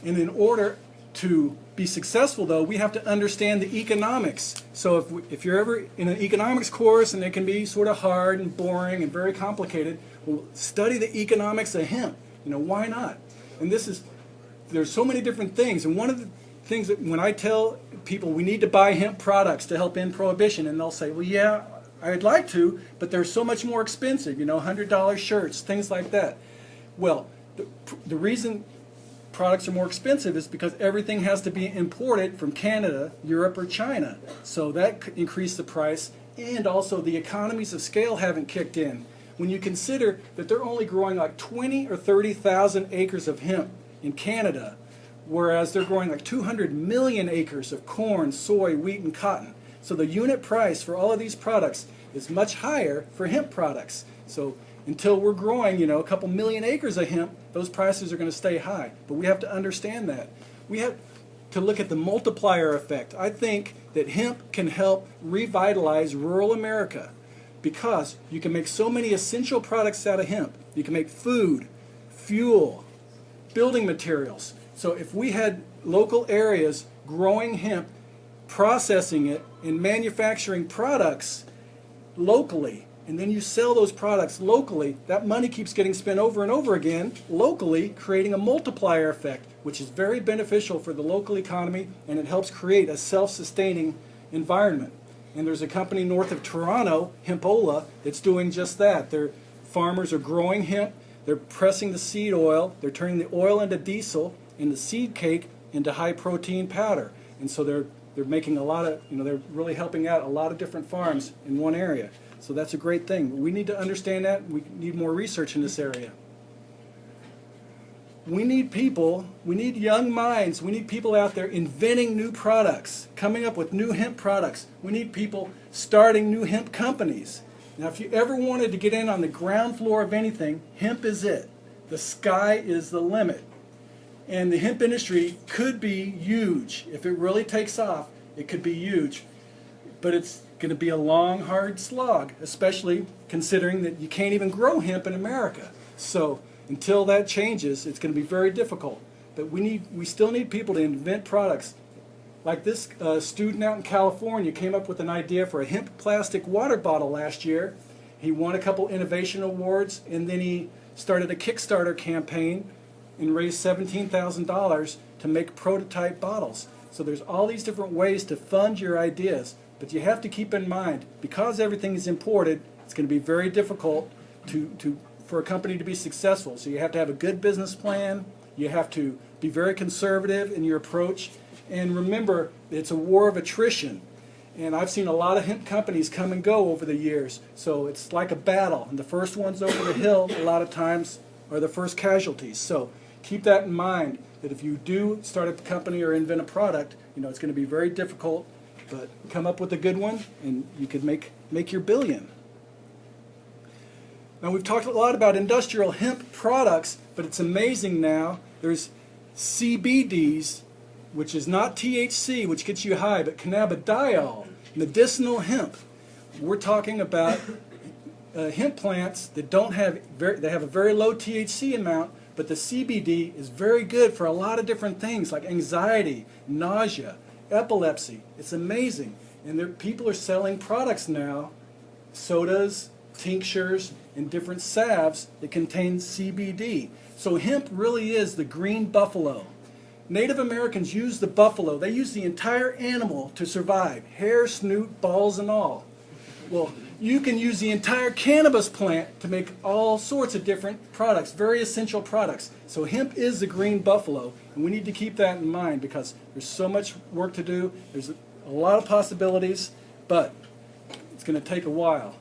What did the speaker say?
And in order to be successful, though, we have to understand the economics. So if you're ever in an economics course, and it can be sort of hard and boring and very complicated, well, study the economics of hemp. Why not? And there's so many different things. And one of the things that when I tell people we need to buy hemp products to help end prohibition, and they'll say, well, yeah, I'd like to, but they're so much more expensive, $100 shirts, things like that. Well, the reason products are more expensive is because everything has to be imported from Canada, Europe, or China. So that could increase the price, and also the economies of scale haven't kicked in. When you consider that they're only growing like 20 or 30,000 acres of hemp in Canada, whereas they're growing like 200 million acres of corn, soy, wheat, and cotton. So the unit price for all of these products is much higher for hemp products. So until we're growing, a couple million acres of hemp, those prices are going to stay high. But we have to understand that. We have to look at the multiplier effect. I think that hemp can help revitalize rural America because you can make so many essential products out of hemp. You can make food, fuel, building materials. So if we had local areas growing hemp, processing it, and manufacturing products locally, and then you sell those products locally, that money keeps getting spent over and over again locally, creating a multiplier effect, which is very beneficial for the local economy, and it helps create a self-sustaining environment. And there's a company north of Toronto, Hempola, that's doing just that. Their farmers are growing hemp, they're pressing the seed oil, they're turning the oil into diesel, and the seed cake into high-protein powder. And so they're making a lot of, they're really helping out a lot of different farms in one area. So that's a great thing. We need to understand that. We need more research in this area. We need people, we need young minds, we need people out there inventing new products, coming up with new hemp products. We need people starting new hemp companies. Now, if you ever wanted to get in on the ground floor of anything, hemp is it. The sky is the limit. And the hemp industry could be huge. If it really takes off, it could be huge. But it's going to be a long, hard slog, especially considering that you can't even grow hemp in America. So until that changes, it's going to be very difficult. But we still need people to invent products. Like this student out in California came up with an idea for a hemp plastic water bottle last year. He won a couple innovation awards, and then he started a Kickstarter campaign and raised $17,000 to make prototype bottles. So there's all these different ways to fund your ideas, but you have to keep in mind, because everything is imported, it's going to be very difficult for a company to be successful. So you have to have a good business plan, you have to be very conservative in your approach, and remember, it's a war of attrition. And I've seen a lot of hemp companies come and go over the years, so it's like a battle, and the first ones over the hill a lot of times are the first casualties. So keep that in mind, that if you do start a company or invent a product, it's going to be very difficult, but come up with a good one and you could make your billion. Now, we've talked a lot about industrial hemp products, but it's amazing now. There's CBDs, which is not THC, which gets you high, but cannabidiol, medicinal hemp. We're talking about hemp plants that they have a very low THC amount, but the CBD is very good for a lot of different things like anxiety, nausea, epilepsy. It's amazing. And people are selling products now, sodas, tinctures, and different salves that contain CBD. So hemp really is the green buffalo. Native Americans use the buffalo. They use the entire animal to survive, hair, snoot, balls, and all. Well, you can use the entire cannabis plant to make all sorts of different products, very essential products. So hemp is the green buffalo, and we need to keep that in mind because there's so much work to do. There's a lot of possibilities, but it's going to take a while.